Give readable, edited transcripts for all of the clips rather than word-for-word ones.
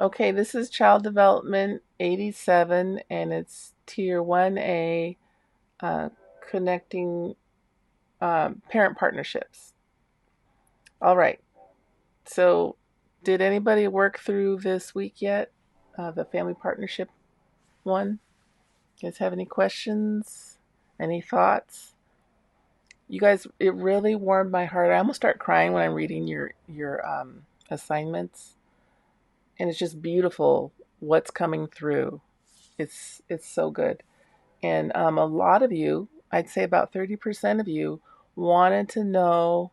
Okay, this is Child Development 87, and it's Tier 1A, uh, connecting parent partnerships. All right, so did anybody work through this week yet? The family partnership one? You guys have any questions? Any thoughts? You guys, it really warmed my heart. I almost start crying when I'm reading your assignments, and it's just beautiful what's coming through. It's so good. And a lot of you, I'd say about 30% of you, wanted to know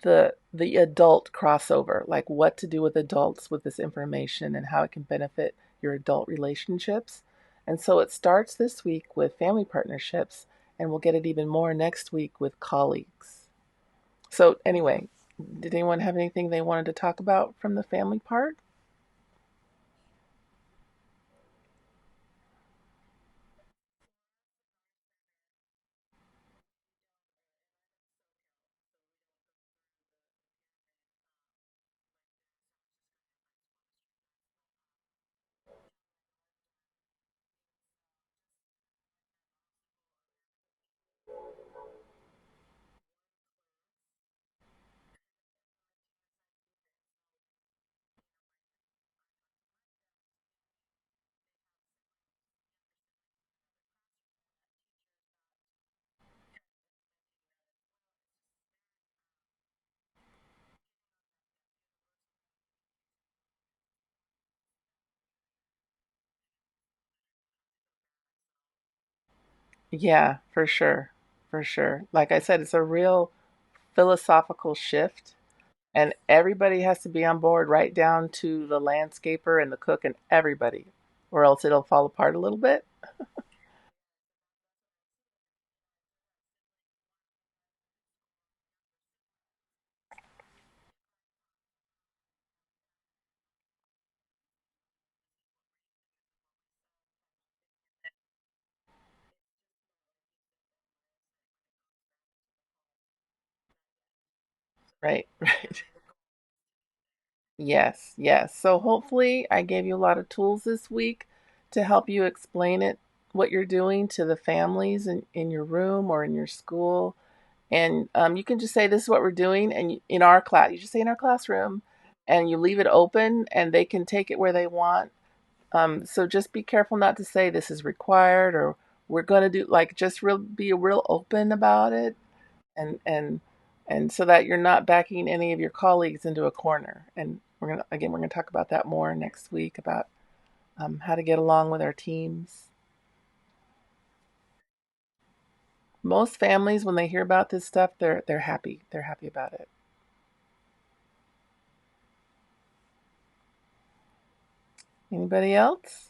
the adult crossover, like what to do with adults with this information and how it can benefit your adult relationships. And so it starts this week with family partnerships, and we'll get it even more next week with colleagues. So anyway, did anyone have anything they wanted to talk about from the family part? Yeah, for sure. For sure. Like I said, it's a real philosophical shift, and everybody has to be on board, right down to the landscaper and the cook and everybody, or else it'll fall apart a little bit. Right, right. Yes, yes. So hopefully I gave you a lot of tools this week to help you explain it, what you're doing to the families in your room or in your school. And you can just say, this is what we're doing. And in our class, you just say in our classroom, and you leave it open and they can take it where they want. So just be careful not to say this is required or we're going to do, like, just be real open about it, and so that you're not backing any of your colleagues into a corner. And we're gonna talk about that more next week about how to get along with our teams. Most families, when they hear about this stuff, they're happy. They're happy about it. Anybody else?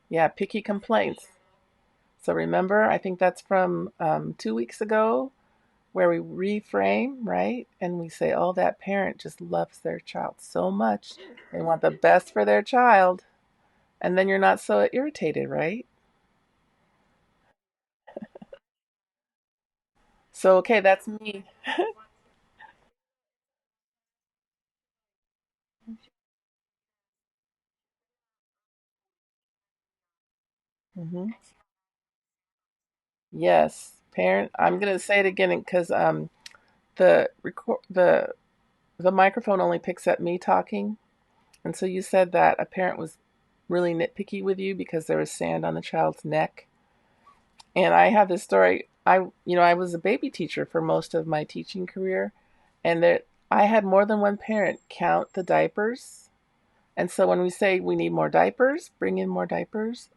Yeah, picky complaints. So remember, I think that's from 2 weeks ago, where we reframe, right? And we say, oh, that parent just loves their child so much. They want the best for their child. And then you're not so irritated, right? So, okay, that's me. Hmm. Yes, parent. I'm gonna say it again because the record the microphone only picks up me talking, and so you said that a parent was really nitpicky with you because there was sand on the child's neck. And I have this story. I was a baby teacher for most of my teaching career, and there I had more than one parent count the diapers. And so when we say we need more diapers, bring in more diapers,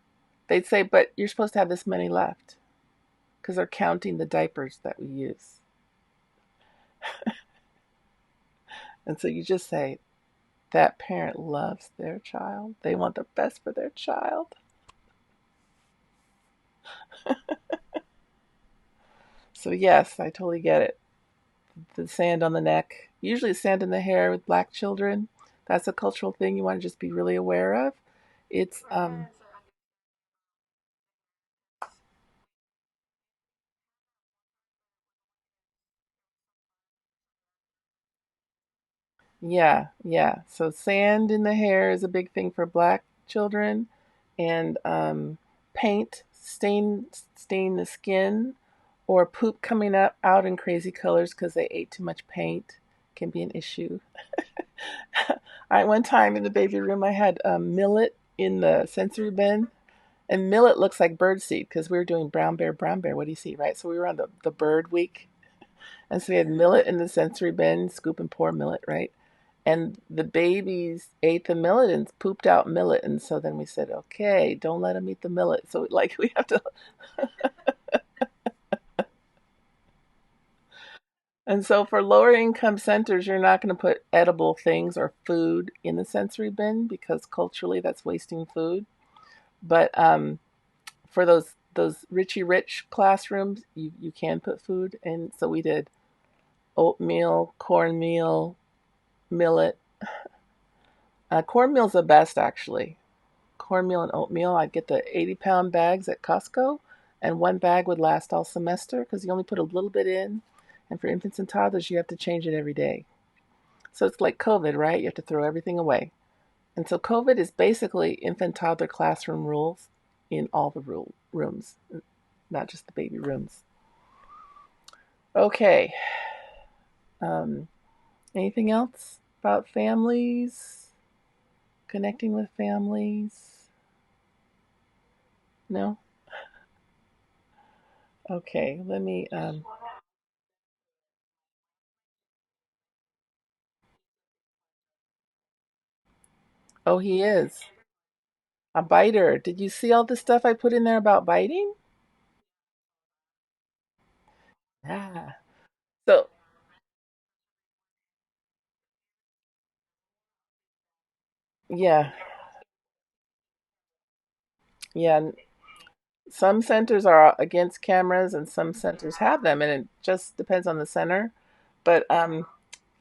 they'd say, but you're supposed to have this many left because they're counting the diapers that we use. And so you just say, that parent loves their child. They want the best for their child. So, yes, I totally get it. The sand on the neck, usually sand in the hair with black children. That's a cultural thing you want to just be really aware of. It's Yeah, yeah. So sand in the hair is a big thing for black children, and paint stain the skin, or poop coming up out in crazy colors because they ate too much paint can be an issue. I one time in the baby room I had millet in the sensory bin, and millet looks like bird seed because we were doing brown bear. What do you see, right? So we were on the bird week, and so we had millet in the sensory bin, scoop and pour millet, right? And the babies ate the millet and pooped out millet, and so then we said, okay, don't let them eat the millet. So like we have to, and so for lower income centers, you're not going to put edible things or food in the sensory bin because culturally that's wasting food. But for those richy rich classrooms, you can put food, and so we did oatmeal, cornmeal, millet. Cornmeal's the best actually. Cornmeal and oatmeal. I'd get the 80-pound bags at Costco, and one bag would last all semester because you only put a little bit in. And for infants and toddlers, you have to change it every day. So it's like COVID, right? You have to throw everything away. And so COVID is basically infant toddler classroom rules in all the rooms, not just the baby rooms. Okay. Um, Anything else about families? Connecting with families? No? Okay, let me. Oh, he is a biter. Did you see all the stuff I put in there about biting? Yeah. So, yeah, yeah. Some centers are against cameras and some centers have them, and it just depends on the center. But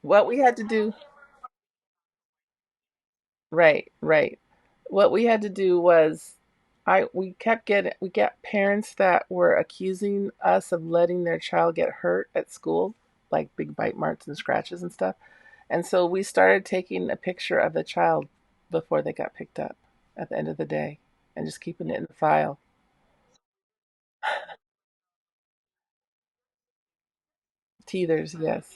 what we had to do, right, right. What we had to do was, we got parents that were accusing us of letting their child get hurt at school, like big bite marks and scratches and stuff. And so we started taking a picture of the child before they got picked up at the end of the day and just keeping it in the file. Teethers, yes.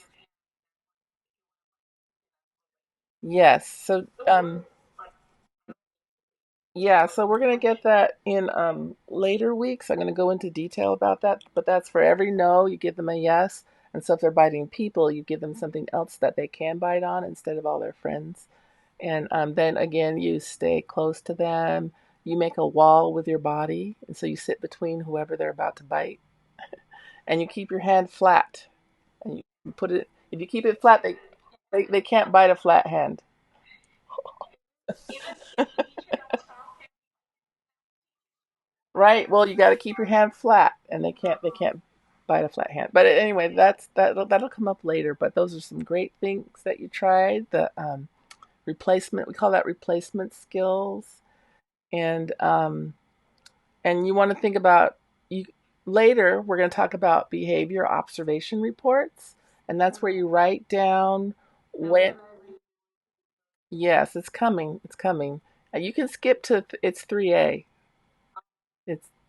Yes. So yeah, so we're gonna get that in later weeks. I'm gonna go into detail about that, but that's for every no, you give them a yes. And so if they're biting people, you give them something else that they can bite on instead of all their friends. And then again, you stay close to them. You make a wall with your body, and so you sit between whoever they're about to bite, and you keep your hand flat. And you put it. If you keep it flat, they can't bite a flat hand. Right. Well, you got to keep your hand flat, and they can't bite a flat hand. But anyway, that'll come up later. But those are some great things that you tried. The replacement, we call that replacement skills, and you want to think about you later. We're going to talk about behavior observation reports, and that's where you write down when. Yes, it's coming. It's coming. You can skip to it's 3A.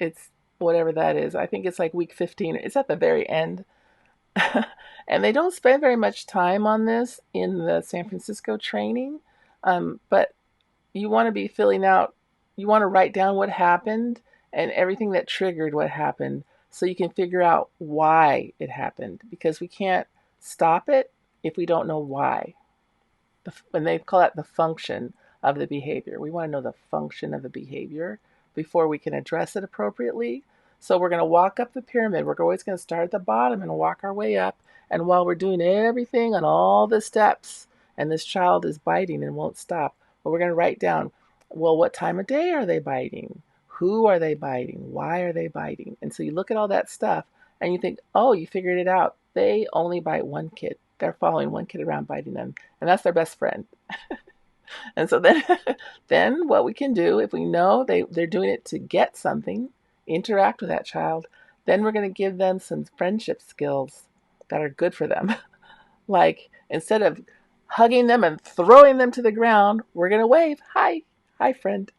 It's whatever that is. I think it's like week 15. It's at the very end. And they don't spend very much time on this in the San Francisco training. But you want to be filling out, you want to write down what happened and everything that triggered what happened so you can figure out why it happened because we can't stop it if we don't know why. And they call that the function of the behavior. We want to know the function of the behavior before we can address it appropriately. So we're going to walk up the pyramid. We're always going to start at the bottom and walk our way up. And while we're doing everything on all the steps, and this child is biting and won't stop, well, we're going to write down, well, what time of day are they biting? Who are they biting? Why are they biting? And so you look at all that stuff and you think, oh, you figured it out. They only bite one kid. They're following one kid around biting them, and that's their best friend. And so then, then what we can do if we know they're doing it to get something, interact with that child, then we're going to give them some friendship skills that are good for them. Like instead of hugging them and throwing them to the ground, we're going to wave, hi, hi, friend.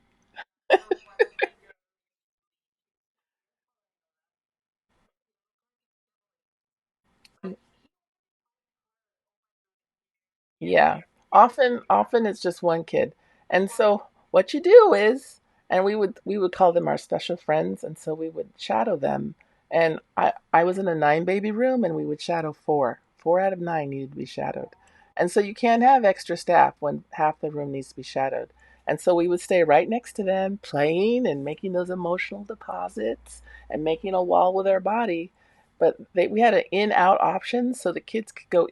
Yeah. Often it's just one kid. And so what you do is, and we would call them our special friends, and so we would shadow them. And I was in a 9 baby room and we would shadow four. 4 out of 9 needed to be shadowed. And so you can't have extra staff when half the room needs to be shadowed. And so we would stay right next to them, playing and making those emotional deposits and making a wall with our body. But we had an in out option so the kids could go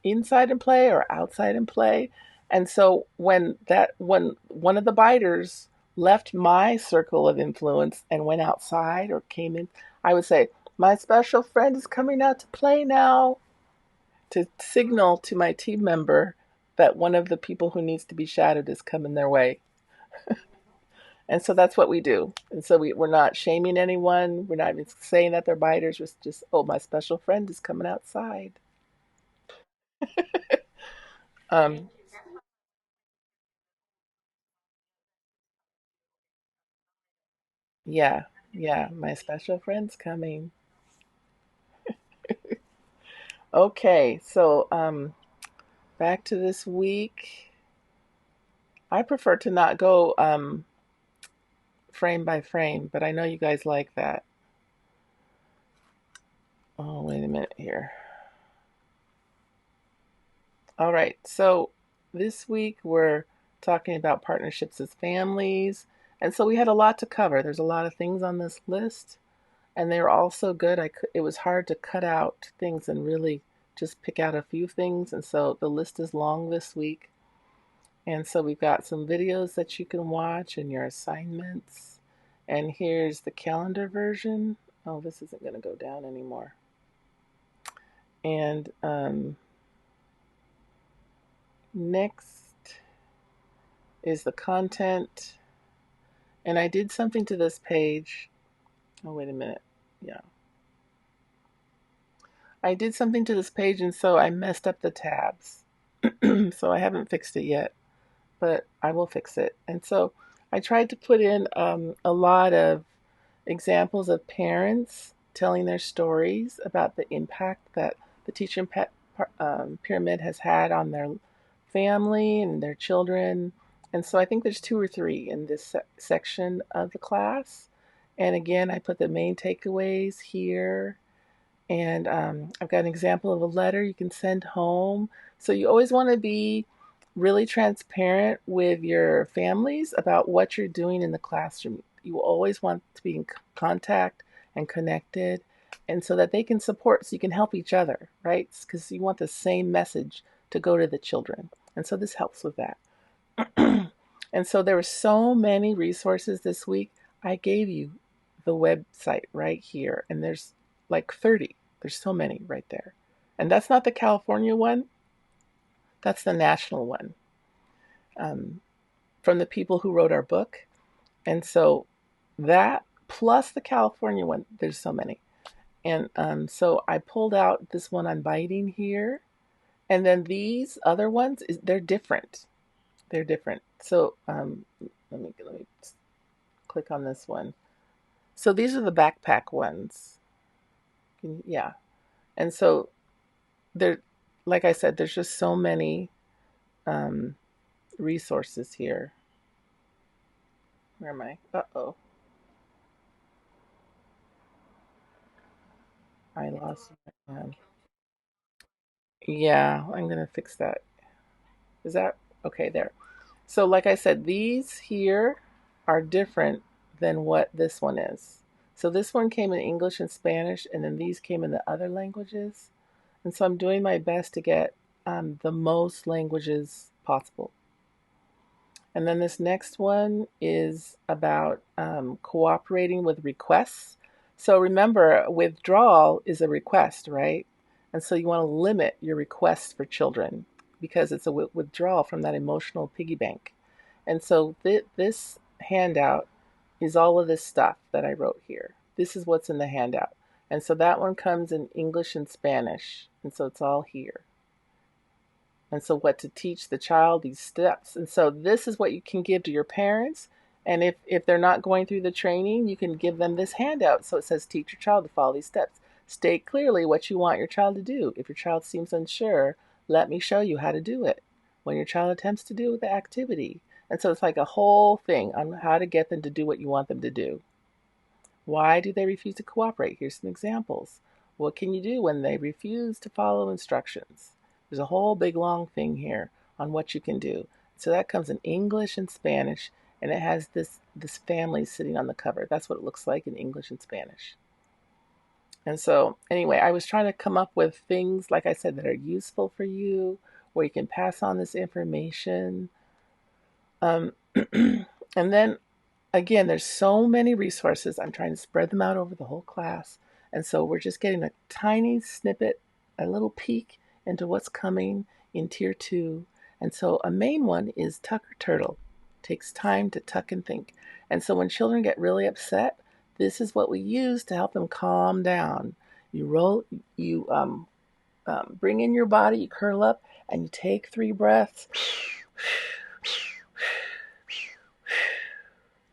inside and play or outside and play. And so when one of the biters left my circle of influence and went outside or came in, I would say, "My special friend is coming out to play now," to signal to my team member that one of the people who needs to be shadowed is coming their way. And so that's what we do. And so we're not shaming anyone. We're not even saying that they're biters. We're just, oh, my special friend is coming outside. Um, yeah, yeah, my special friend's coming. Okay, so back to this week. I prefer to not go frame by frame, but I know you guys like that. Oh, wait a minute here. All right, so this week we're talking about partnerships as families. And so we had a lot to cover. There's a lot of things on this list, and they were all so good. It was hard to cut out things and really just pick out a few things. And so the list is long this week. And so we've got some videos that you can watch and your assignments. And here's the calendar version. Oh, this isn't going to go down anymore. And next is the content. And I did something to this page. Oh, wait a minute. Yeah. I did something to this page, and so I messed up the tabs. So I haven't fixed it yet, but I will fix it. And so I tried to put in a lot of examples of parents telling their stories about the impact that the teacher pyramid has had on their family and their children. And so I think there's 2 or 3 in this section of the class. And again, I put the main takeaways here. And I've got an example of a letter you can send home. So you always want to be really transparent with your families about what you're doing in the classroom. You always want to be in contact and connected, and so that they can support, so you can help each other, right? Because you want the same message to go to the children. And so this helps with that. And so there were so many resources this week. I gave you the website right here, and there's like 30. There's so many right there. And that's not the California one, that's the national one, um, from the people who wrote our book. And so that plus the California one, there's so many. And so I pulled out this one on biting here. And then these other ones, they're different. They're different. So let me click on this one. So these are the backpack ones. Yeah. And so there, like I said, there's just so many um, resources here. Where am I? Uh-oh. I lost my Yeah, I'm going to fix that. Is that okay? There. So, like I said, these here are different than what this one is. So, this one came in English and Spanish, and then these came in the other languages. And so, I'm doing my best to get the most languages possible. And then this next one is about cooperating with requests. So remember, withdrawal is a request, right? And so you want to limit your requests for children. because it's a withdrawal from that emotional piggy bank. And so this handout is all of this stuff that I wrote here. This is what's in the handout. And so that one comes in English and Spanish. And so it's all here. And so what to teach the child these steps. And so this is what you can give to your parents. And if they're not going through the training, you can give them this handout. So it says, teach your child to follow these steps. State clearly what you want your child to do. If your child seems unsure, let me show you how to do it. When your child attempts to do the activity. And so it's like a whole thing on how to get them to do what you want them to do. Why do they refuse to cooperate? Here's some examples. What can you do when they refuse to follow instructions? There's a whole big long thing here on what you can do. So that comes in English and Spanish, and it has this family sitting on the cover. That's what it looks like in English and Spanish. And so anyway, I was trying to come up with things, like I said, that are useful for you, where you can pass on this information. And then again, there's so many resources. I'm trying to spread them out over the whole class. And so we're just getting a tiny snippet, a little peek into what's coming in Tier 2. And so a main one is tuck or turtle. It takes time to tuck and think. And so when children get really upset, this is what we use to help them calm down. You bring in your body, you curl up, and you take 3 breaths.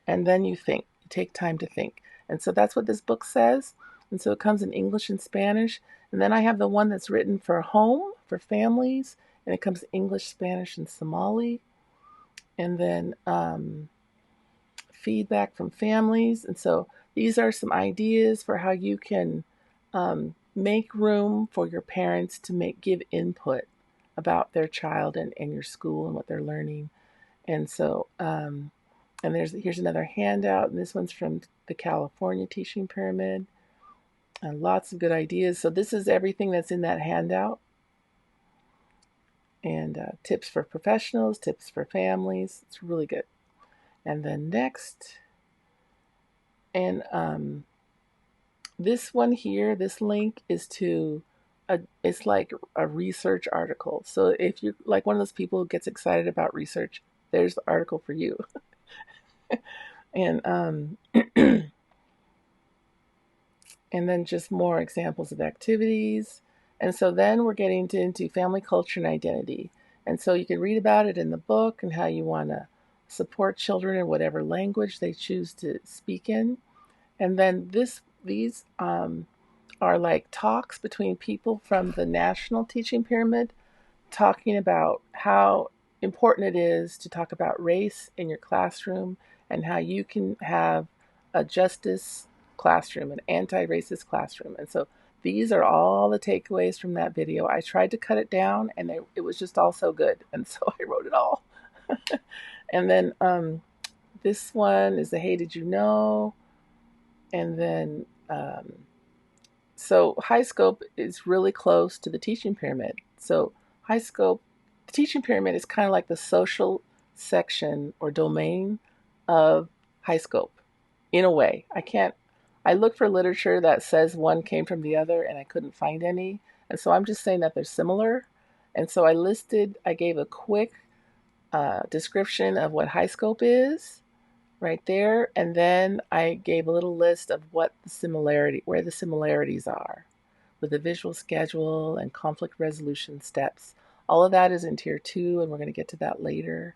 And then you think. You take time to think. And so that's what this book says. And so it comes in English and Spanish. And then I have the one that's written for home, for families. And it comes English, Spanish, and Somali. And then feedback from families. And so these are some ideas for how you can make room for your parents to give input about their child and your school and what they're learning. And so and here's another handout, and this one's from the California Teaching Pyramid. And lots of good ideas. So this is everything that's in that handout. And tips for professionals, tips for families. It's really good. And then next, and this one here, this link is to it's like a research article. So if you're like one of those people who gets excited about research, there's the article for you. And and then just more examples of activities. And so then we're getting into family culture and identity. And so you can read about it in the book and how you want to support children in whatever language they choose to speak in. And then these are like talks between people from the National Teaching Pyramid, talking about how important it is to talk about race in your classroom and how you can have a justice classroom, an anti-racist classroom. And so these are all the takeaways from that video. I tried to cut it down, and it was just all so good. And so I wrote it all. And then this one is the Hey, Did You Know? And then, so high scope is really close to the teaching pyramid. So high scope, the teaching pyramid is kind of like the social section or domain of high scope in a way. I looked for literature that says one came from the other and I couldn't find any. And so I'm just saying that they're similar. And so I gave a quick description of what high scope is right there. And then I gave a little list of where the similarities are with the visual schedule and conflict resolution steps. All of that is in Tier 2, and we're going to get to that later.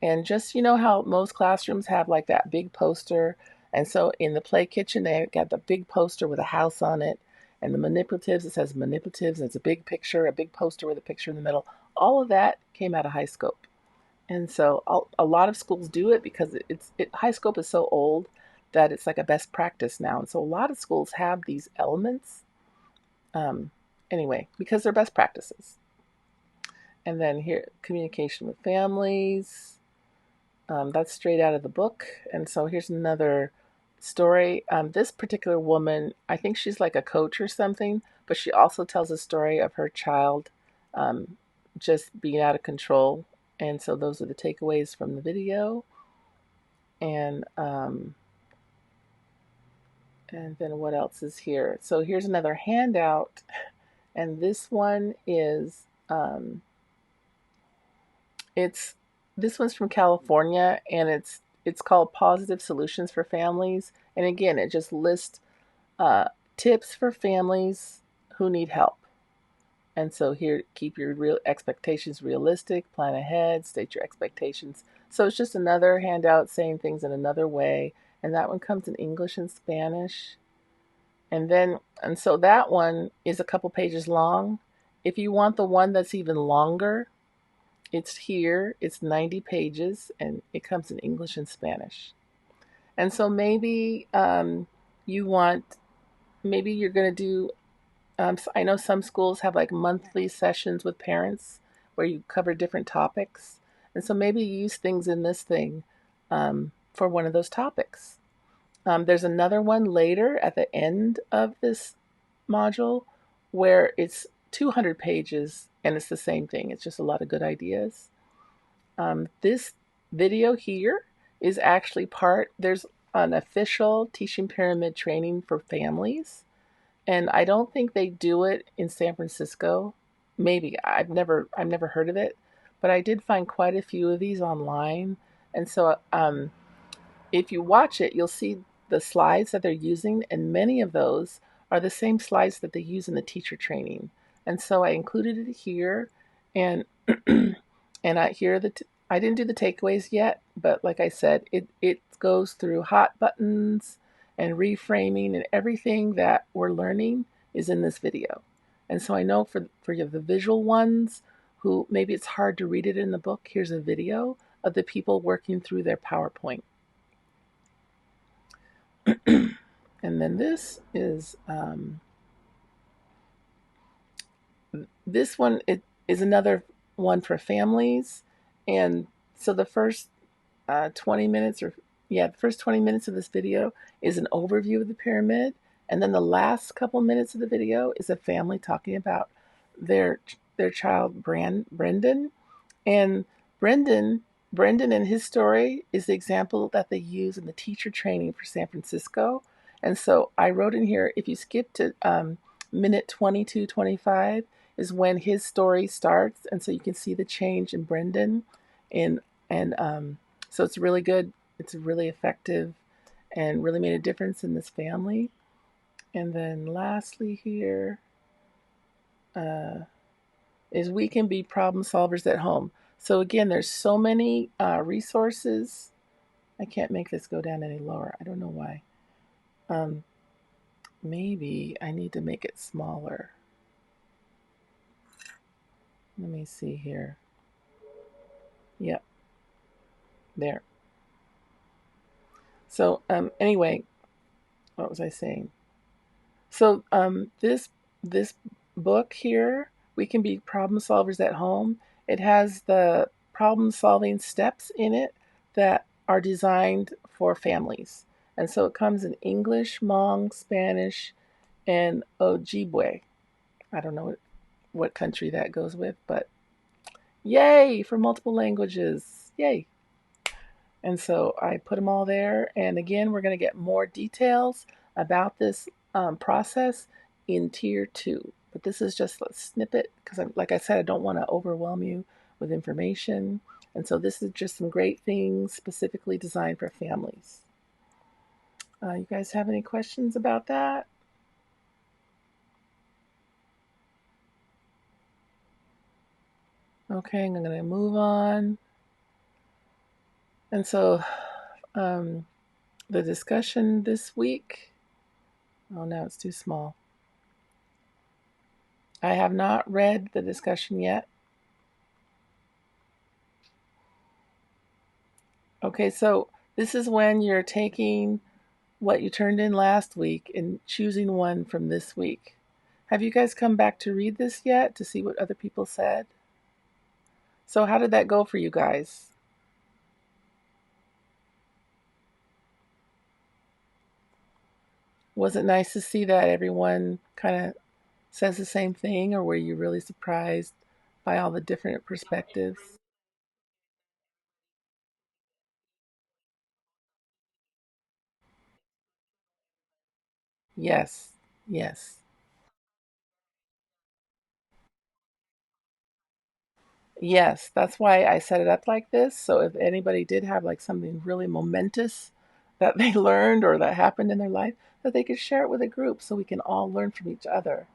And just, how most classrooms have like that big poster. And so in the play kitchen, they got the big poster with a house on it. And the manipulatives, it says manipulatives, and it's a big picture, a big poster with a picture in the middle. All of that came out of high scope. And so a lot of schools do it because high scope is so old that it's like a best practice now. And so a lot of schools have these elements anyway, because they're best practices. And then here, communication with families. That's straight out of the book. And so here's another story. This particular woman, I think she's like a coach or something, but she also tells a story of her child just being out of control. And so those are the takeaways from the video. And then what else is here? So here's another handout. And this one is It's this one's from California, and it's called Positive Solutions for Families. And again, it just lists uh, tips for families who need help. And so here, keep your real expectations realistic, plan ahead, state your expectations. So it's just another handout saying things in another way. And that one comes in English and Spanish. And so that one is a couple pages long. If you want the one that's even longer, it's here. It's 90 pages and it comes in English and Spanish. And so you want, maybe you're going to do, I know some schools have like monthly sessions with parents where you cover different topics. And so maybe you use things in this thing for one of those topics. There's another one later at the end of this module where it's 200 pages and it's the same thing. It's just a lot of good ideas. This video here is actually there's an official teaching pyramid training for families. And I don't think they do it in San Francisco. Maybe I've never heard of it, but I did find quite a few of these online. And so if you watch it, you'll see the slides that they're using, and many of those are the same slides that they use in the teacher training. And so I included it here, and and I didn't do the takeaways yet, but like I said, it goes through hot buttons and reframing, and everything that we're learning is in this video. And so I know for the visual ones who maybe it's hard to read it in the book, here's a video of the people working through their PowerPoint. And then this one it is another one for families. And so the first 20 minutes the first 20 minutes of this video is an overview of the pyramid. And then the last couple minutes of the video is a family talking about their their child Brendan. And Brendan, Brendan and his story is the example that they use in the teacher training for San Francisco. And so I wrote in here, if you skip to minute 22-25 is when his story starts. And so you can see the change in Brendan. And so it's really good. It's really effective and really made a difference in this family. And then lastly here, uh, is we can be problem solvers at home. So again, there's so many resources. I can't make this go down any lower. I don't know why. Um, Maybe I need to make it smaller. Let me see here. Yep, there. So anyway, what was I saying? So this book here, we can be problem solvers at home. It has the problem solving steps in it that are designed for families. And so it comes in English, Hmong, Spanish, and Ojibwe. I don't know what country that goes with, but yay for multiple languages. Yay. And so I put them all there. And again, we're going to get more details about this process in tier 2. But this is just a snippet because, like I said, I don't want to overwhelm you with information. And so this is just some great things specifically designed for families. You guys have any questions about that? Okay, I'm going to move on. And so um, the discussion this week, oh, now it's too small. I have not read the discussion yet. Okay, so this is when you're taking what you turned in last week and choosing one from this week. Have you guys come back to read this yet to see what other people said? So, how did that go for you guys? Was it nice to see that everyone kind of says the same thing, or were you really surprised by all the different perspectives? Yes, yes. Yes, that's why I set it up like this. So if anybody did have like something really momentous that they learned or that happened in their life, that they could share it with a group so we can all learn from each other.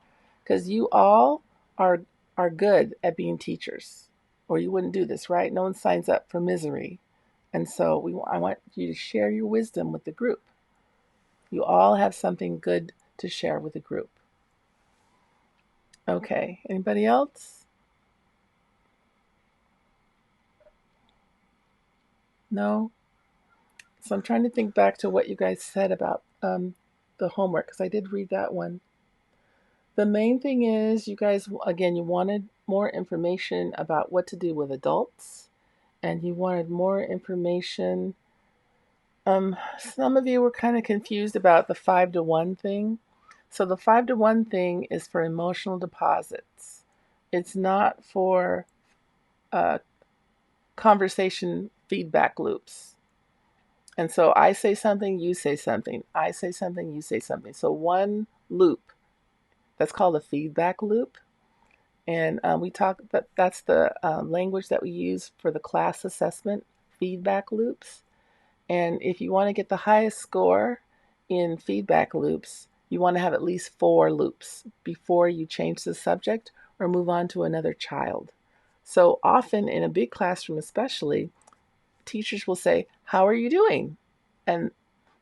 Because you all are are good at being teachers, or you wouldn't do this, right? No one signs up for misery, and so I want you to share your wisdom with the group. You all have something good to share with the group. Okay. Anybody else? No. So I'm trying to think back to what you guys said about the homework because I did read that one. The main thing is, you guys, again, you wanted more information about what to do with adults, and you wanted more information. Some of you were kind of confused about the 5-to-1 thing. So the 5-to-1 thing is for emotional deposits. It's not for uh, conversation feedback loops. And so I say something, you say something. I say something, you say something. So one loop, that's called a feedback loop. And we talk that that's the language that we use for the class assessment feedback loops. And if you want to get the highest score in feedback loops, you want to have at least 4 loops before you change the subject or move on to another child. So often in a big classroom, especially, teachers will say, "How are you doing?" And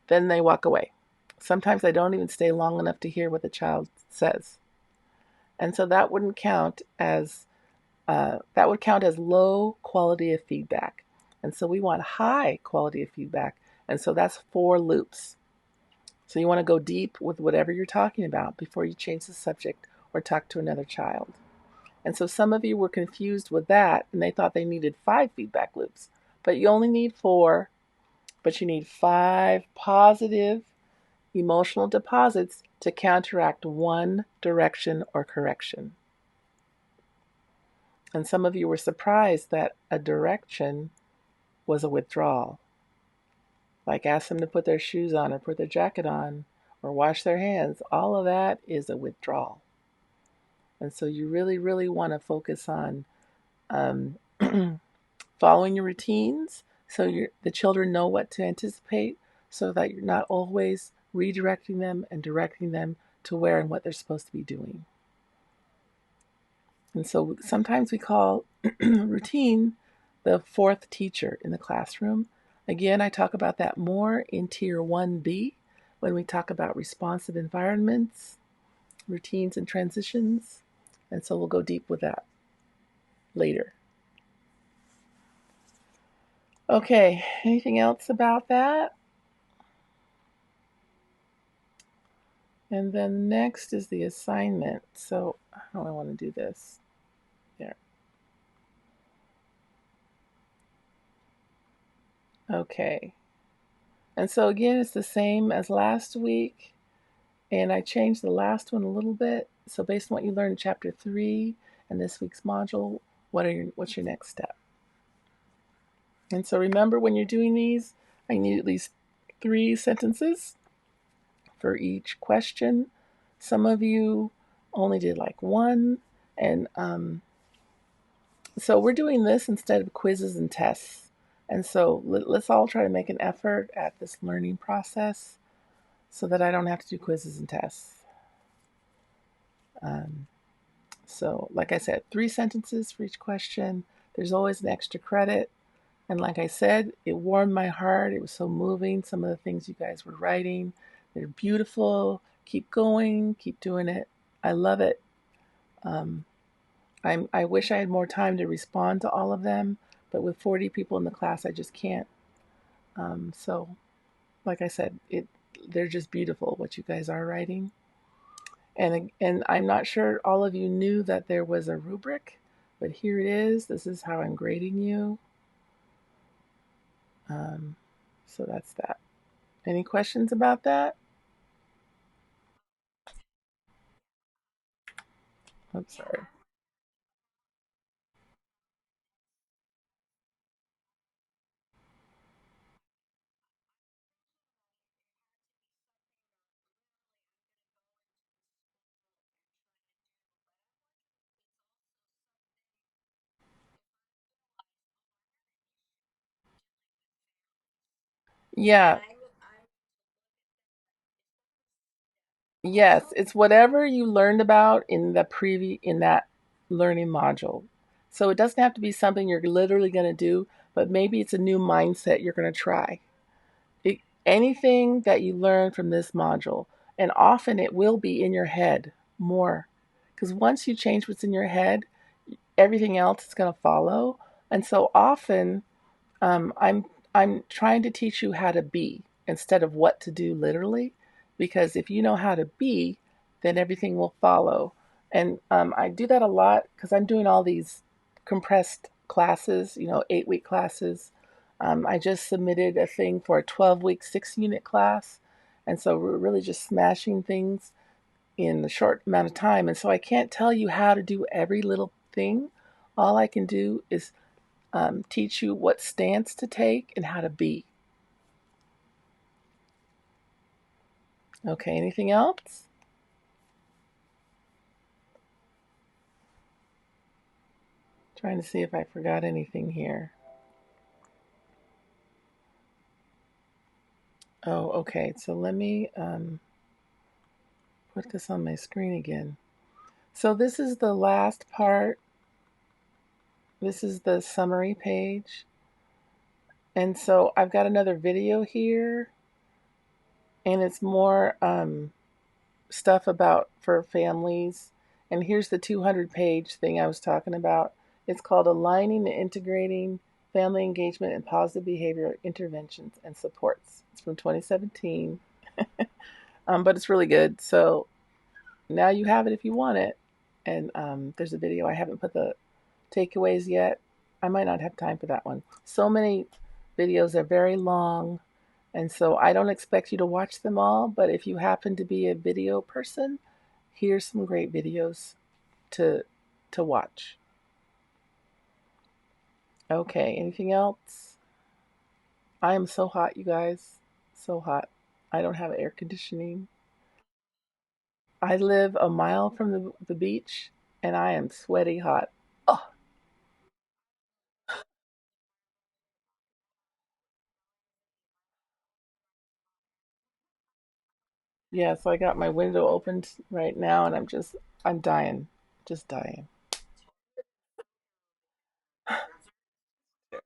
then they walk away. Sometimes I don't even stay long enough to hear what the child says. And so that would count as low quality of feedback. And so we want high quality of feedback. And so that's 4 loops. So you want to go deep with whatever you're talking about before you change the subject or talk to another child. And so some of you were confused with that and they thought they needed 5 feedback loops. But you only need 4, but you need 5 positive emotional deposits to counteract one direction or correction. And some of you were surprised that a direction was a withdrawal. Like ask them to put their shoes on or put their jacket on or wash their hands. All of that is a withdrawal. And so you really, really want to focus on um, following your routines so the children know what to anticipate so that you're not always redirecting them and directing them to where and what they're supposed to be doing. And so sometimes we call routine the 4th teacher in the classroom. Again, I talk about that more in Tier 1B when we talk about responsive environments, routines, and transitions. And so we'll go deep with that later. Okay, anything else about that? And then next is the assignment. So how do I want to do this? There. Okay. And so again, it's the same as last week. And I changed the last one a little bit. So based on what you learned in chapter 3 and this week's module, what's your next step? And so remember when you're doing these, I need at least 3 sentences for each question. Some of you only did like 1. And so we're doing this instead of quizzes and tests. And so let's all try to make an effort at this learning process so that I don't have to do quizzes and tests. Um, So, like I said, 3 sentences for each question. There's always an extra credit. And like I said, it warmed my heart. It was so moving. Some of the things you guys were writing, they're beautiful. Keep going, keep doing it. I love it. Um, I wish I had more time to respond to all of them, but with 40 people in the class, I just can't. So, like I said, they're just beautiful what you guys are writing. And I'm not sure all of you knew that there was a rubric, but here it is. This is how I'm grading you. Um, so that's that. Any questions about that? I'm sorry. Yeah. Yes, it's whatever you learned about in the in that learning module. So it doesn't have to be something you're literally going to do, but maybe it's a new mindset you're going to try. It, anything that you learn from this module, and often it will be in your head more. Because once you change what's in your head, everything else is going to follow. And so often um, I'm I'm trying to teach you how to be instead of what to do literally, because if you know how to be, then everything will follow. And I do that a lot because I'm doing all these compressed classes, 8-week classes. I just submitted a thing for a 12-week 6-unit class, and so we're really just smashing things in a short amount of time. And so I can't tell you how to do every little thing. All I can do is teach you what stance to take and how to be. Okay, anything else? Trying to see if I forgot anything here. Oh, okay. So let me put this on my screen again. So this is the last part. This is the summary page. And so I've got another video here, and it's more stuff about for families. And here's the 200-page thing I was talking about. It's called Aligning and Integrating Family Engagement and Positive Behavior Interventions and Supports. It's from 2017, but it's really good. So now you have it if you want it. And there's a video. I haven't put the takeaways yet. I might not have time for that one. So many videos are very long, and so I don't expect you to watch them all, but if you happen to be a video person, here's some great videos to watch. Okay, anything else? I am so hot, you guys. So hot. I don't have air conditioning. I live a mile from the beach, and I am sweaty hot. Oh, yeah, so I got my window opened right now, and I'm dying. Just dying.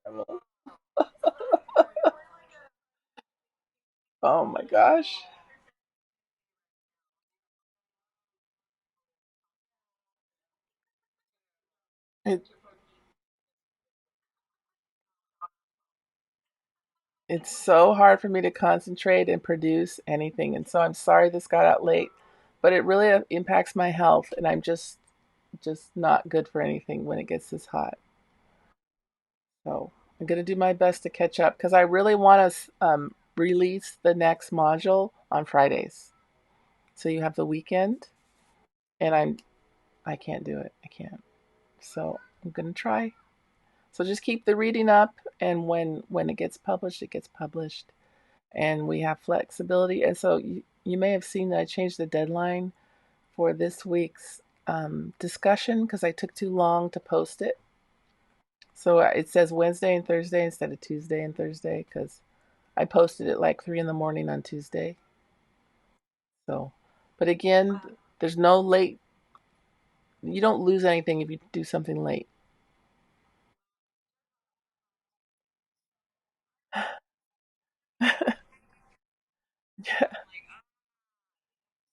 Terrible. Oh my gosh. It, it's so hard for me to concentrate and produce anything. And so I'm sorry this got out late, but it really impacts my health, and I'm just not good for anything when it gets this hot. So I'm going to do my best to catch up because I really want to release the next module on Fridays. So you have the weekend, and I can't do it. I can't. So I'm going to try. So just keep the reading up, and when it gets published, it gets published, and we have flexibility. And so you may have seen that I changed the deadline for this week's discussion because I took too long to post it. So it says Wednesday and Thursday instead of Tuesday and Thursday because I posted it like 3 in the morning on Tuesday. So, but again, there's no late. You don't lose anything if you do something late.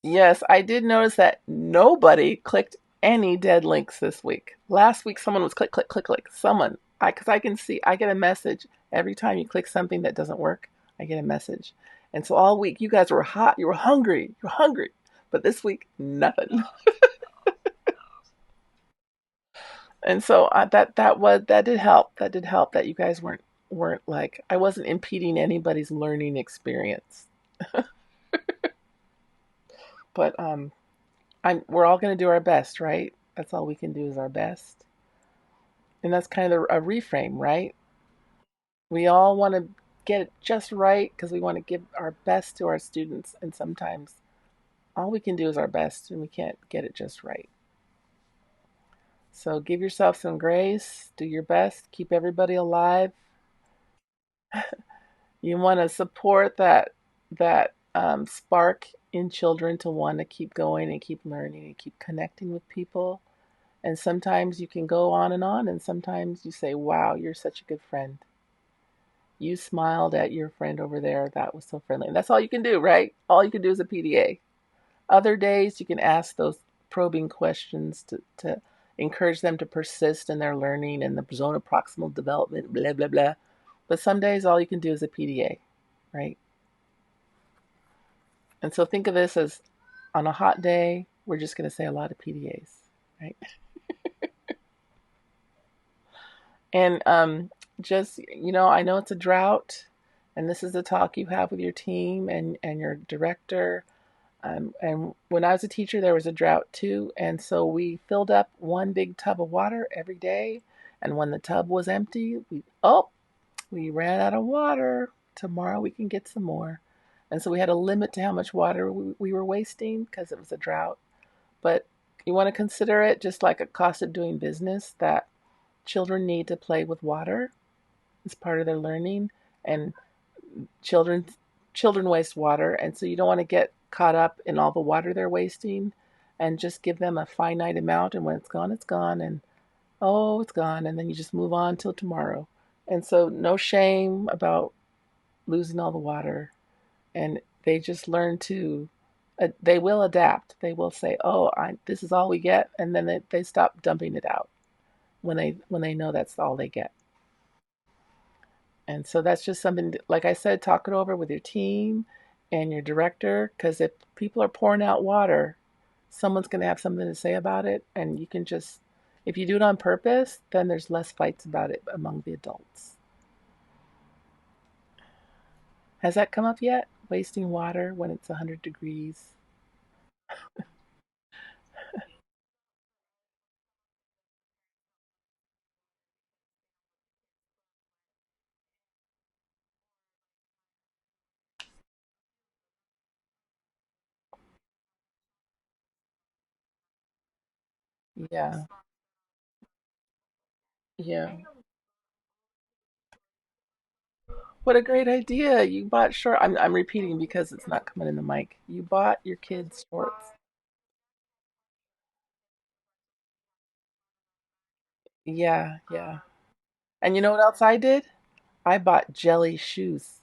Yes, I did notice that nobody clicked any dead links this week. Last week, someone was click, click, click, click. Someone, because I can see, I get a message every time you click something that doesn't work. I get a message, and so all week you guys were hot, you were hungry, you're hungry. But this week, nothing. And so that did help. That did help that you guys weren't like I wasn't impeding anybody's learning experience. But we're all going to do our best, right? That's all we can do is our best. And that's kind of a reframe, right? We all want to get it just right because we want to give our best to our students. And sometimes all we can do is our best and we can't get it just right. So give yourself some grace, do your best, keep everybody alive. You want to support that spark in children to want to keep going and keep learning and keep connecting with people. And sometimes you can go on, and sometimes you say, "Wow, you're such a good friend. You smiled at your friend over there. That was so friendly." And that's all you can do, right? All you can do is a PDA. Other days, you can ask those probing questions to encourage them to persist in their learning and the zone of proximal development, blah, blah, blah. But some days, all you can do is a PDA, right? And so think of this as on a hot day, we're just going to say a lot of PDAs, right? And just, I know it's a drought, and this is the talk you have with your team and your director. And when I was a teacher, there was a drought too. And so we filled up one big tub of water every day. And when the tub was empty, we ran out of water. Tomorrow we can get some more. And so we had a limit to how much water we were wasting because it was a drought. But you want to consider it just like a cost of doing business that children need to play with water as part of their learning. And children children waste water, and so you don't want to get caught up in all the water they're wasting, and just give them a finite amount, and when it's gone, it's gone, and oh, it's gone, and then you just move on till tomorrow. And so no shame about losing all the water, and they just learn to they will adapt. They will say, "Oh, this is all we get," and then they stop dumping it out when they know that's all they get. And so that's just something, like I said, talk it over with your team and your director, because if people are pouring out water, someone's going to have something to say about it. And you can just, if you do it on purpose, then there's less fights about it among the adults. Has that come up yet? Wasting water when it's 100 degrees? Yeah, yeah. What a great idea. You bought short. I'm repeating because it's not coming in the mic. You bought your kids shorts. Yeah, yeah. And you know what else I did? I bought jelly shoes.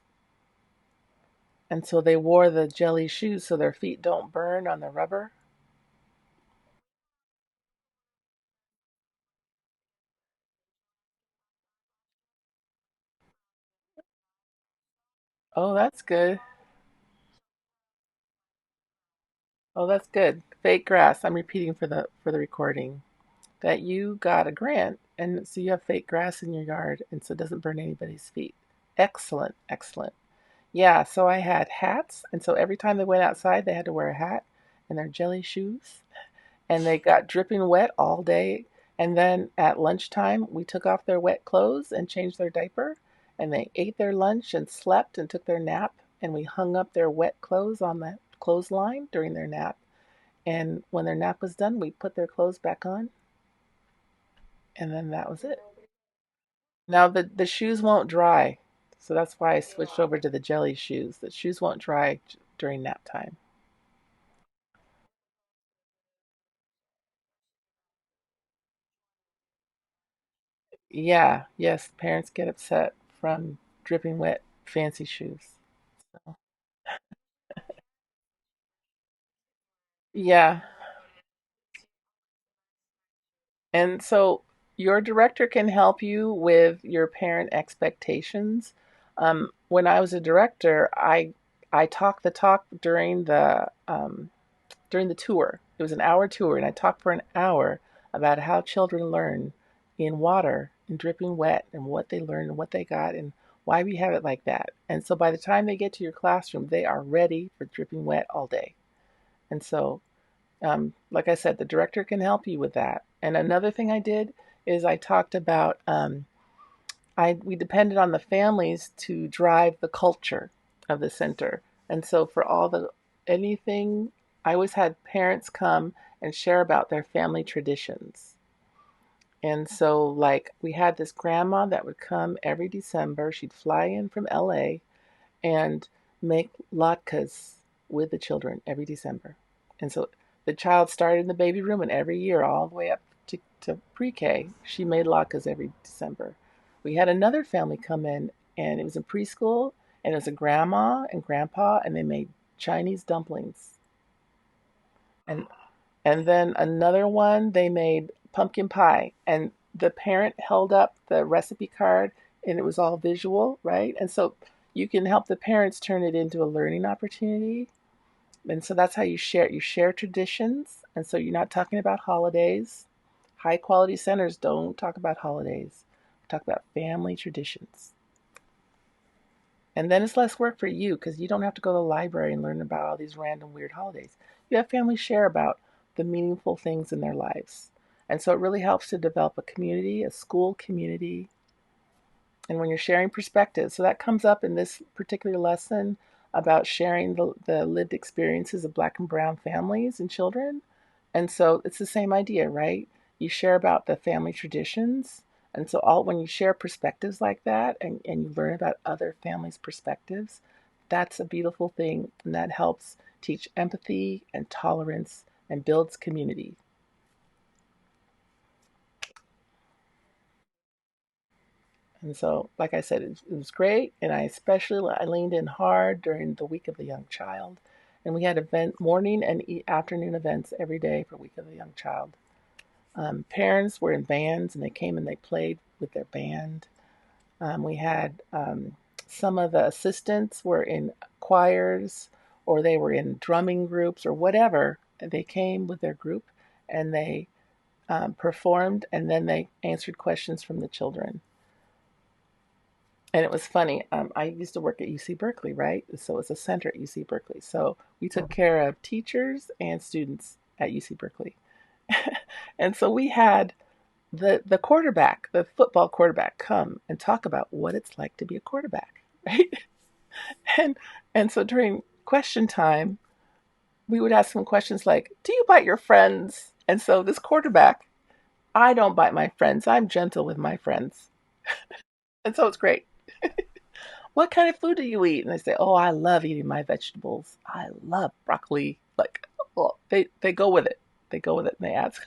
And so they wore the jelly shoes so their feet don't burn on the rubber. Oh, that's good. Oh, that's good. Fake grass. I'm repeating for the recording that you got a grant, and so you have fake grass in your yard, and so it doesn't burn anybody's feet. Excellent, excellent. Yeah, so I had hats, and so every time they went outside, they had to wear a hat and their jelly shoes, and they got dripping wet all day. And then at lunchtime, we took off their wet clothes and changed their diaper, and they ate their lunch and slept and took their nap. And we hung up their wet clothes on the clothesline during their nap. And when their nap was done, we put their clothes back on, and then that was it. Now the shoes won't dry, so that's why I switched over to the jelly shoes. The shoes won't dry during nap time. Yeah, yes, parents get upset from dripping wet fancy shoes. So, yeah, and so your director can help you with your parent expectations. When I was a director, I talked the talk during the tour. It was an hour tour, and I talked for an hour about how children learn in water, in dripping wet, and what they learn and what they got, and why we have it like that. And so by the time they get to your classroom, they are ready for dripping wet all day. And so, like I said, the director can help you with that. And another thing I did is I talked about we depended on the families to drive the culture of the center. And so for all the anything, I always had parents come and share about their family traditions. And so like we had this grandma that would come every December. She'd fly in from LA, and make latkes with the children every December. And so the child started in the baby room, and every year, all the way up to pre-K, she made latkes every December. We had another family come in, and it was in preschool, and it was a grandma and grandpa, and they made Chinese dumplings. And and then another one, they made pumpkin pie, and the parent held up the recipe card, and it was all visual, right? And so you can help the parents turn it into a learning opportunity. And so that's how you share traditions. And so you're not talking about holidays. High quality centers don't talk about holidays. We talk about family traditions. And then it's less work for you because you don't have to go to the library and learn about all these random weird holidays. You have families share about the meaningful things in their lives. And so it really helps to develop a community, a school community, and when you're sharing perspectives. So that comes up in this particular lesson about sharing the lived experiences of Black and Brown families and children. And so it's the same idea, right? You share about the family traditions. And so all when you share perspectives like that and you learn about other families' perspectives, that's a beautiful thing. And that helps teach empathy and tolerance and builds community. And so, like I said, it was great, and I leaned in hard during the week of the young child, and we had event morning and afternoon events every day for week of the young child. Parents were in bands, and they came and they played with their band. We had some of the assistants were in choirs, or they were in drumming groups, or whatever. And they came with their group, and they performed, and then they answered questions from the children. And it was funny. I used to work at UC Berkeley, right? So it's a center at UC Berkeley. So we took care of teachers and students at UC Berkeley. And so we had the quarterback, the football quarterback, come and talk about what it's like to be a quarterback, right? And and so during question time, we would ask them questions like, "Do you bite your friends?" And so this quarterback, I don't bite my friends. I'm gentle with my friends. And so it's great. What kind of food do you eat? And they say, oh, I love eating my vegetables. I love broccoli. Like, well, they go with it. They go with it and they ask.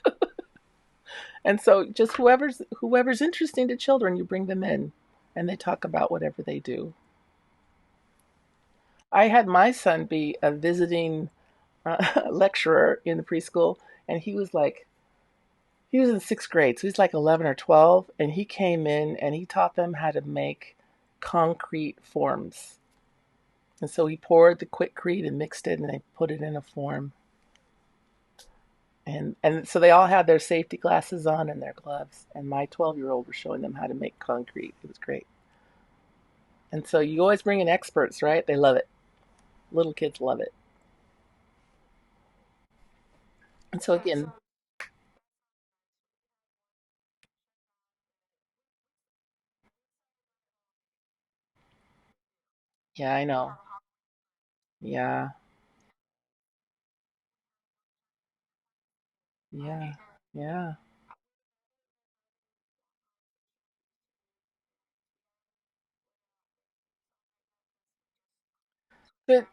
And so just whoever's interesting to children, you bring them in and they talk about whatever they do. I had my son be a visiting lecturer in the preschool, and he was in sixth grade, so he's like 11 or 12, and he came in and he taught them how to make concrete forms. And so he poured the quickcrete and mixed it, and they put it in a form. And so they all had their safety glasses on and their gloves. And my 12-year-old was showing them how to make concrete. It was great. And so you always bring in experts, right? They love it. Little kids love it. And so again, yeah, I know. Yeah, yeah, yeah. Could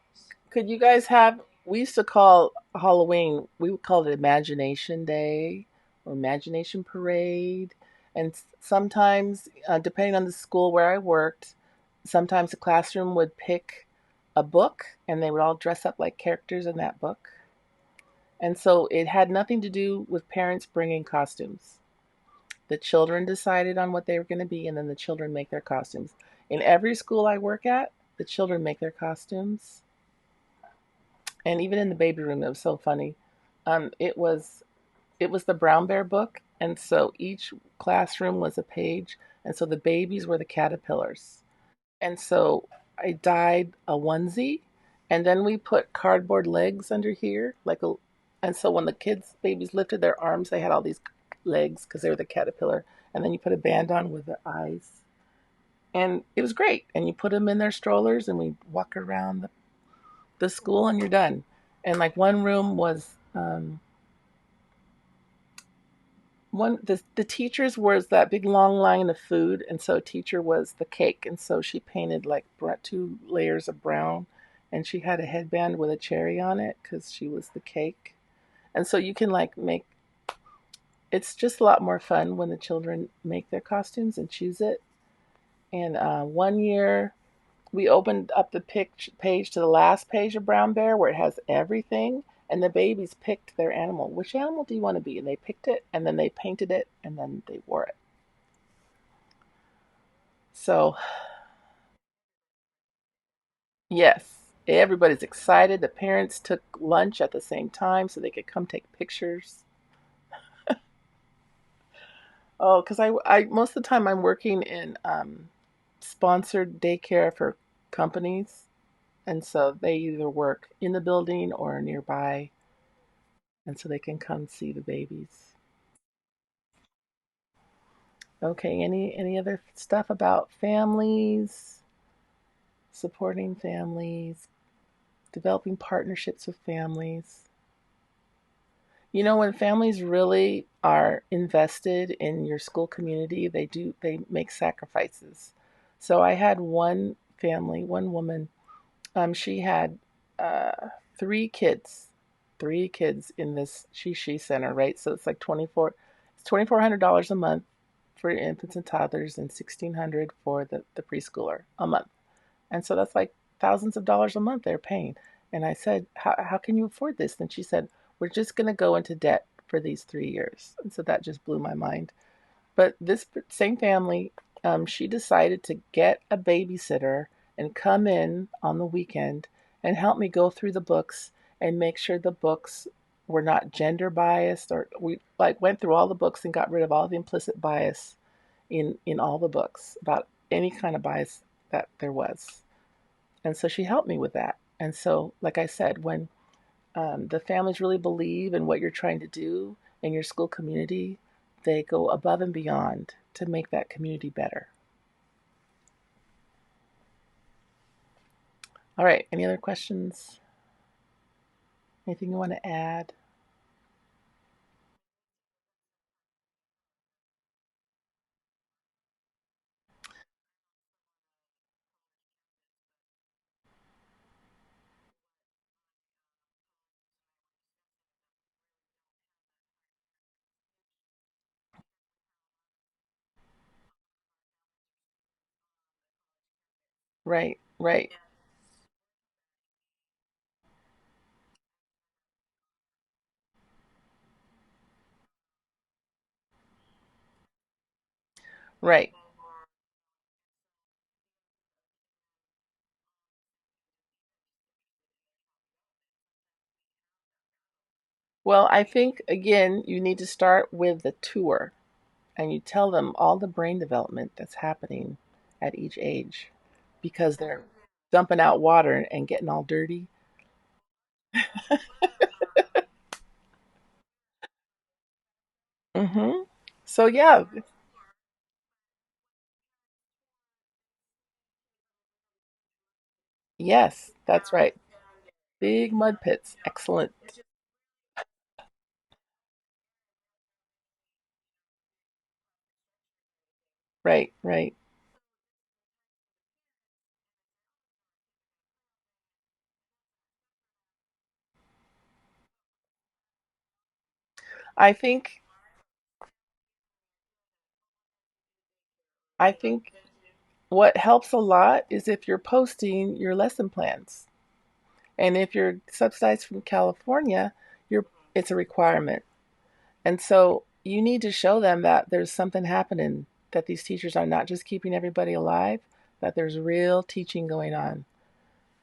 could you guys have? We used to call Halloween. We would call it Imagination Day or Imagination Parade. And sometimes, depending on the school where I worked, sometimes the classroom would pick a book, and they would all dress up like characters in that book. And so it had nothing to do with parents bringing costumes. The children decided on what they were going to be, and then the children make their costumes. In every school I work at, the children make their costumes, and even in the baby room, it was so funny. It was the Brown Bear book, and so each classroom was a page, and so the babies were the caterpillars, and so I dyed a onesie, and then we put cardboard legs under here, and so when the kids babies lifted their arms, they had all these legs because they were the caterpillar, and then you put a band on with the eyes, and it was great. And you put them in their strollers, and we walk around the school, and you're done. And like one room was one the teachers was that big long line of food, and so teacher was the cake, and so she painted like 2 layers of brown, and she had a headband with a cherry on it because she was the cake. And so you can like make it's just a lot more fun when the children make their costumes and choose it. And one year we opened up the page to the last page of Brown Bear where it has everything, and the babies picked their animal. Which animal do you want to be? And they picked it, and then they painted it, and then they wore it. So, yes, everybody's excited. The parents took lunch at the same time so they could come take pictures. Oh, because I most of the time I'm working in sponsored daycare for companies, and so they either work in the building or nearby, and so they can come see the babies. Okay, any other stuff about families, supporting families, developing partnerships with families? You know, when families really are invested in your school community, they make sacrifices. So I had one family, one woman, she had uh, 3 kids, 3 kids in this she center, right? So it's like it's $2,400 a month for infants and toddlers, and 1,600 for the preschooler a month. And so that's like thousands of dollars a month they're paying. And I said, how can you afford this? And she said, we're just going to go into debt for these 3 years. And so that just blew my mind. But this same family, she decided to get a babysitter and come in on the weekend and help me go through the books and make sure the books were not gender biased, or we like went through all the books and got rid of all the implicit bias in all the books about any kind of bias that there was. And so she helped me with that. And so, like I said, when the families really believe in what you're trying to do in your school community, they go above and beyond to make that community better. All right, any other questions? Anything you want to add? Right, right, right. Well, I think, again, you need to start with the tour, and you tell them all the brain development that's happening at each age because they're dumping out water and getting all dirty. Hmm. So, yeah, yes, that's right. Big mud pits. Excellent. Right, right. I think I think what helps a lot is if you're posting your lesson plans. And if you're subsidized from California, you're it's a requirement. And so you need to show them that there's something happening, that these teachers are not just keeping everybody alive, that there's real teaching going on.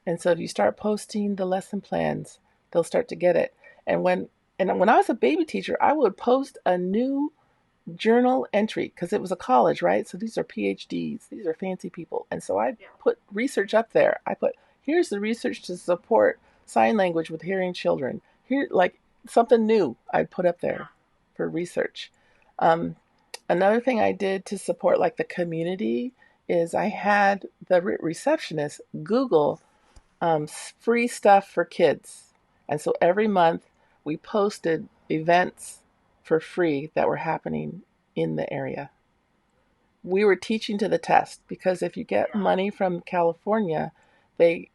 And so if you start posting the lesson plans, they'll start to get it. And when I was a baby teacher, I would post a new journal entry because it was a college, right? So these are PhDs, these are fancy people. And so I put research up there. I put, here's the research to support sign language with hearing children. Here, like something new I'd put up there for research. Um, Another thing I did to support like the community is I had the receptionist Google free stuff for kids. And so every month we posted events for free that were happening in the area. We were teaching to the test because if you get money from California, the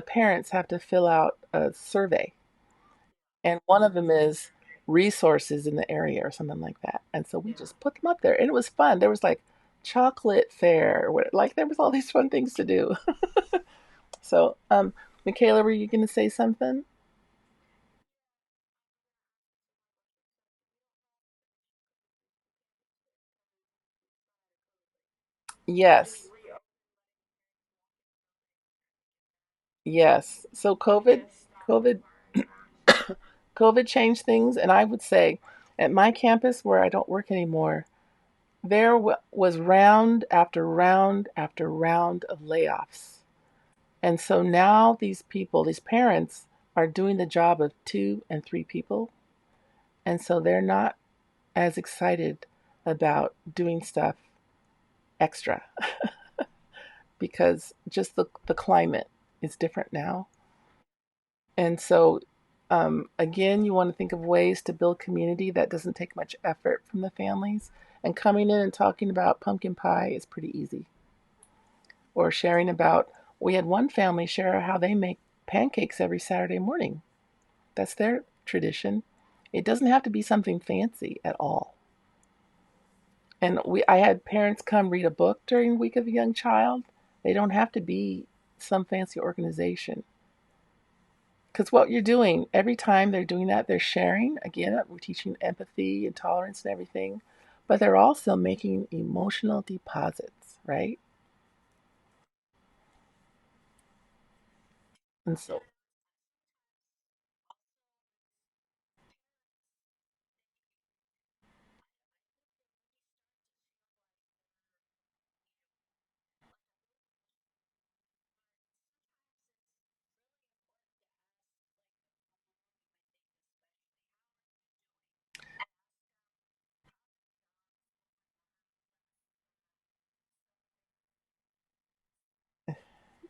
parents have to fill out a survey. And one of them is resources in the area or something like that. And so we just put them up there and it was fun. There was like chocolate fair, like there was all these fun things to do. So, Michaela, were you going to say something? Yes. Yes. So COVID, COVID changed things. And I would say at my campus where I don't work anymore, there was round after round after round of layoffs. And so now these people, these parents, are doing the job of two and three people. And so they're not as excited about doing stuff extra because just the climate is different now. And so, again, you want to think of ways to build community that doesn't take much effort from the families. And coming in and talking about pumpkin pie is pretty easy. Or sharing about, we had one family share how they make pancakes every Saturday morning. That's their tradition. It doesn't have to be something fancy at all. And I had parents come read a book during Week of the Young Child. They don't have to be some fancy organization. Because what you're doing, every time they're doing that, they're sharing. Again, we're teaching empathy and tolerance and everything. But they're also making emotional deposits, right? And so,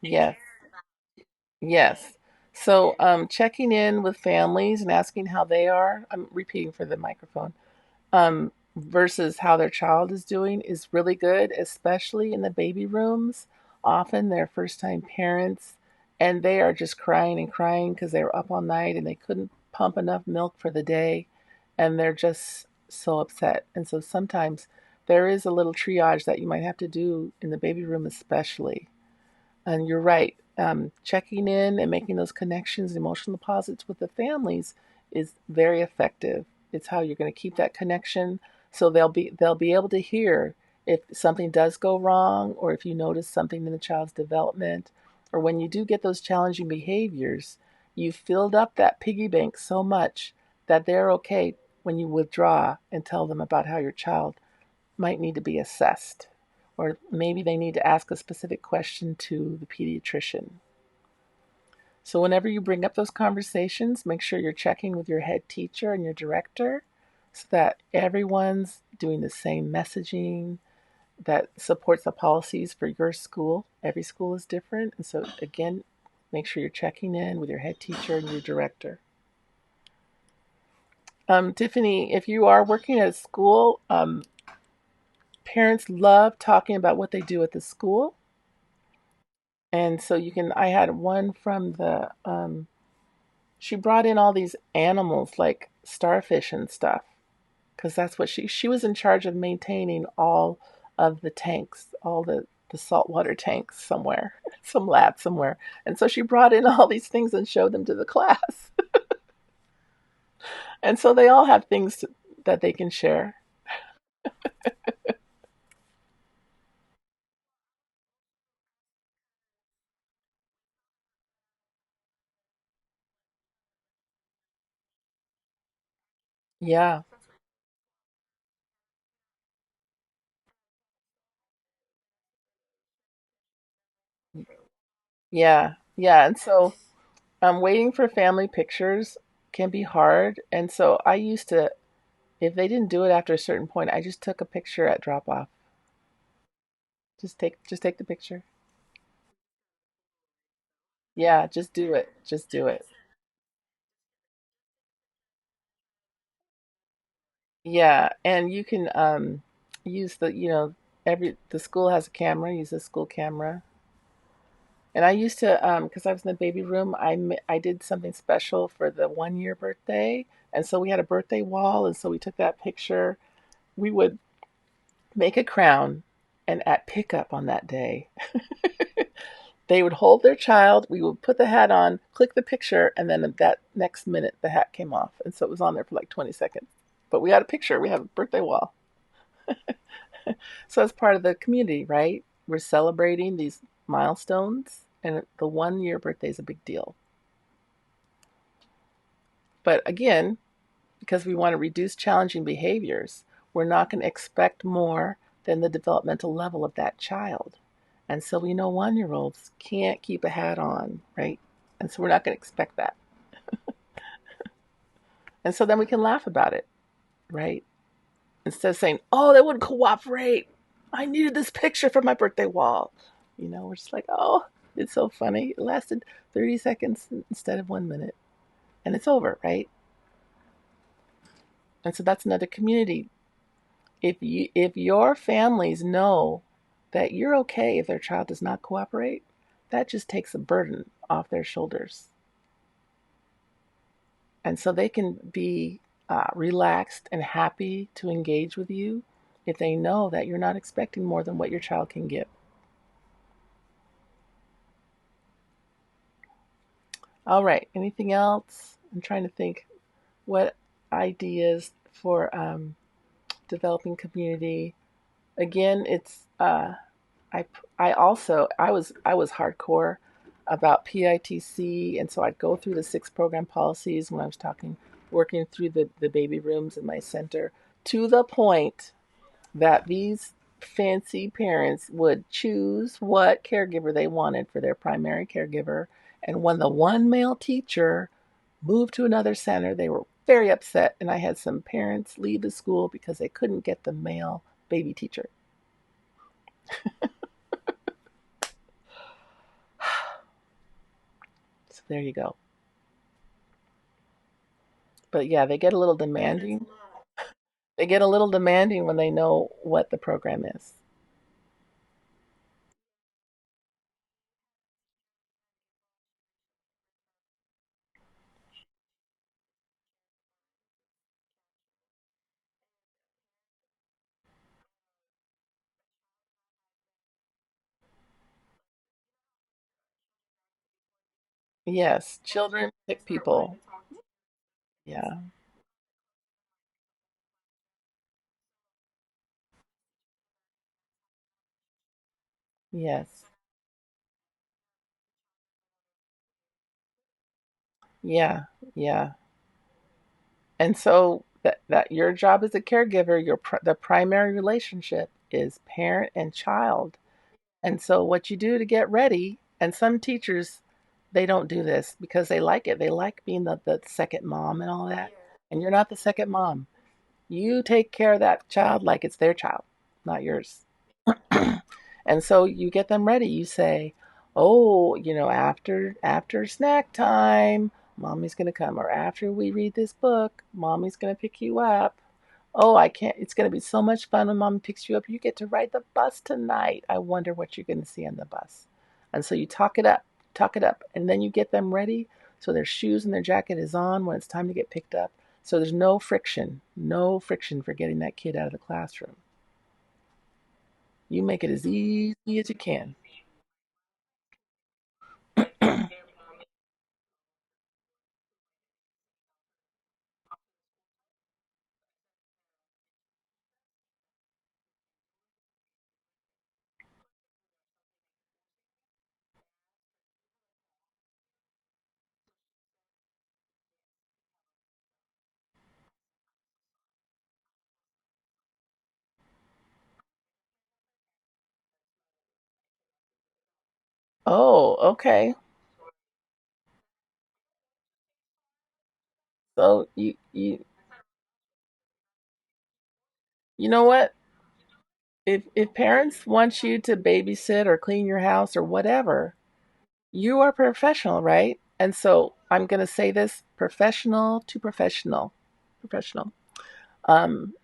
yes, yes. So, checking in with families and asking how they are. I'm repeating for the microphone. Versus how their child is doing is really good, especially in the baby rooms. Often they're first time parents and they are just crying and crying because they were up all night and they couldn't pump enough milk for the day and they're just so upset. And so sometimes there is a little triage that you might have to do in the baby room, especially. And you're right. Checking in and making those connections, emotional deposits with the families is very effective. It's how you're going to keep that connection, so they'll be able to hear if something does go wrong, or if you notice something in the child's development, or when you do get those challenging behaviors, you filled up that piggy bank so much that they're okay when you withdraw and tell them about how your child might need to be assessed, or maybe they need to ask a specific question to the pediatrician. So, whenever you bring up those conversations, make sure you're checking with your head teacher and your director so that everyone's doing the same messaging that supports the policies for your school. Every school is different. And so, again, make sure you're checking in with your head teacher and your director. Tiffany, if you are working at a school, parents love talking about what they do at the school. And so I had one from she brought in all these animals like starfish and stuff because that's what she was in charge of maintaining all of the tanks, all the saltwater tanks somewhere, some lab somewhere. And so she brought in all these things and showed them to the class. And so they all have things that they can share. Yeah. Yeah. Yeah. And so waiting for family pictures can be hard. And so I used to, if they didn't do it after a certain point, I just took a picture at drop off. Just take the picture. Yeah, just do it. Just do it. Yeah, and you can use every the school has a camera. Use the school camera. And I used to, because I was in the baby room, I did something special for the 1 year birthday, and so we had a birthday wall, and so we took that picture. We would make a crown, and at pickup on that day, they would hold their child. We would put the hat on, click the picture, and then that next minute the hat came off, and so it was on there for like 20 seconds. But we had a picture. We have a birthday wall. So it's part of the community, right? We're celebrating these milestones, and the 1 year birthday is a big deal. But again, because we want to reduce challenging behaviors, we're not going to expect more than the developmental level of that child. And so we know 1 year olds can't keep a hat on, right? And so we're not going to expect that. And so then we can laugh about it, right? Instead of saying, oh, they wouldn't cooperate. I needed this picture for my birthday wall. We're just like, oh, it's so funny. It lasted 30 seconds instead of 1 minute. And it's over, right? And so that's another community. If your families know that you're okay if their child does not cooperate, that just takes a burden off their shoulders. And so they can be relaxed and happy to engage with you if they know that you're not expecting more than what your child can give. All right, anything else? I'm trying to think what ideas for developing community. Again, it's I I was hardcore about PITC, and so I'd go through the 6 program policies when I was working through the baby rooms in my center, to the point that these fancy parents would choose what caregiver they wanted for their primary caregiver. And when the one male teacher moved to another center, they were very upset. And I had some parents leave the school because they couldn't get the male baby teacher. So there you go. But yeah, they get a little demanding. They get a little demanding when they know what the program is. Yes, children pick people. Yeah, yes, yeah, yeah. And so that your job as a caregiver, the primary relationship is parent and child. And so what you do to get ready, and some teachers they don't do this because they like it. They like being the second mom and all that. And you're not the second mom. You take care of that child like it's their child, not yours. And so you get them ready. You say, "Oh, after snack time, mommy's going to come, or after we read this book, mommy's going to pick you up. Oh, I can't. It's going to be so much fun when mommy picks you up. You get to ride the bus tonight. I wonder what you're going to see on the bus." And so you talk it up, and then you get them ready so their shoes and their jacket is on when it's time to get picked up. So there's no friction for getting that kid out of the classroom. You make it as easy as you can. Oh, okay. So you know what? If parents want you to babysit or clean your house or whatever, you are professional, right? And so I'm going to say this: professional to professional, professional.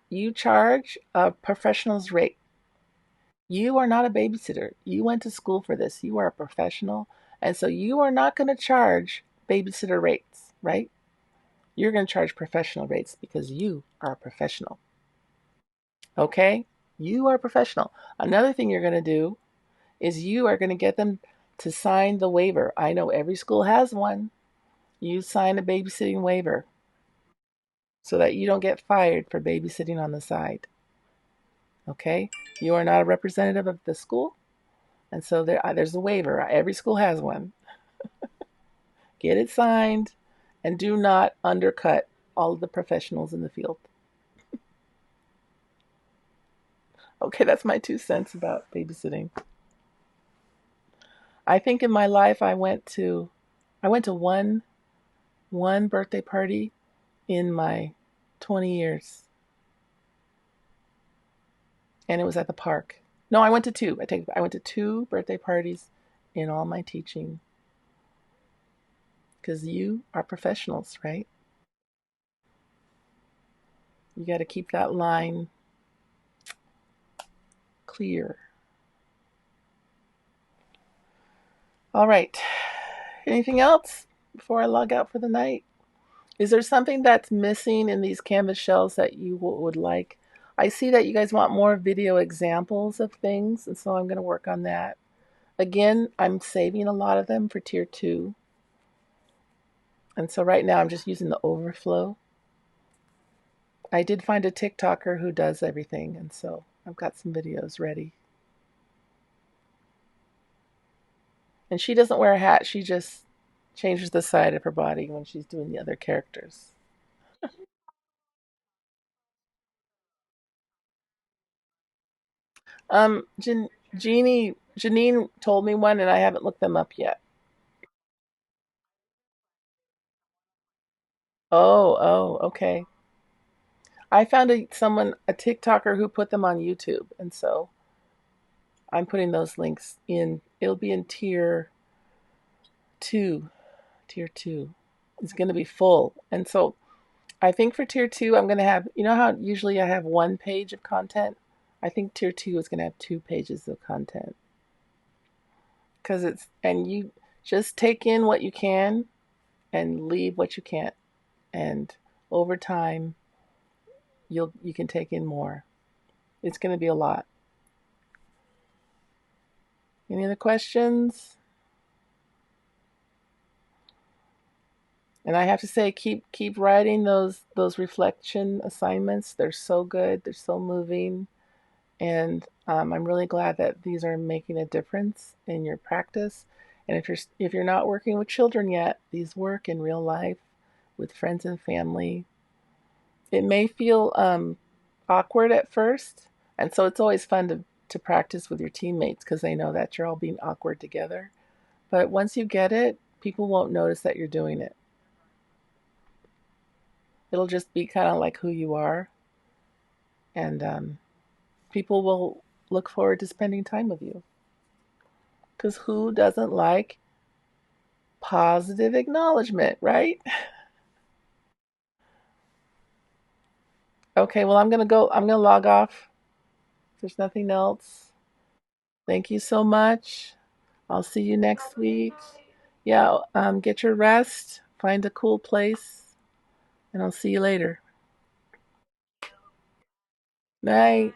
You charge a professional's rate. You are not a babysitter. You went to school for this. You are a professional. And so you are not going to charge babysitter rates, right? You're going to charge professional rates because you are a professional. Okay? You are a professional. Another thing you're going to do is you are going to get them to sign the waiver. I know every school has one. You sign a babysitting waiver so that you don't get fired for babysitting on the side. Okay? You are not a representative of the school. And so there's a waiver. Every school has one. Get it signed and do not undercut all of the professionals in the field. Okay, that's my 2 cents about babysitting. I think in my life I went to one birthday party in my 20 years, and it was at the park. No, I went to two. I went to two birthday parties in all my teaching because you are professionals, right? You got to keep that line clear. All right. Anything else before I log out for the night? Is there something that's missing in these canvas shells that you would like? I see that you guys want more video examples of things, and so I'm going to work on that. Again, I'm saving a lot of them for tier 2. And so right now I'm just using the overflow. I did find a TikToker who does everything, and so I've got some videos ready. And she doesn't wear a hat, she just changes the side of her body when she's doing the other characters. Janine told me one, and I haven't looked them up yet. Oh, okay. I found a TikToker who put them on YouTube, and so I'm putting those links in. It'll be in tier 2. Tier 2 is going to be full, and so I think for tier 2 I'm going to have. You know how usually I have one page of content. I think tier 2 is going to have 2 pages of content because you just take in what you can and leave what you can't, and over time you can take in more. It's going to be a lot. Any other questions? And I have to say, keep writing those reflection assignments. They're so good. They're so moving, and I'm really glad that these are making a difference in your practice. And if you're not working with children yet, these work in real life with friends and family. It may feel awkward at first, and so it's always fun to practice with your teammates because they know that you're all being awkward together. But once you get it, people won't notice that you're doing it. It'll just be kind of like who you are, and people will look forward to spending time with you. Because who doesn't like positive acknowledgement, right? Okay, well, I'm gonna log off. If there's nothing else, thank you so much. I'll see you next week. Yeah, get your rest, find a cool place, and I'll see you later. Night.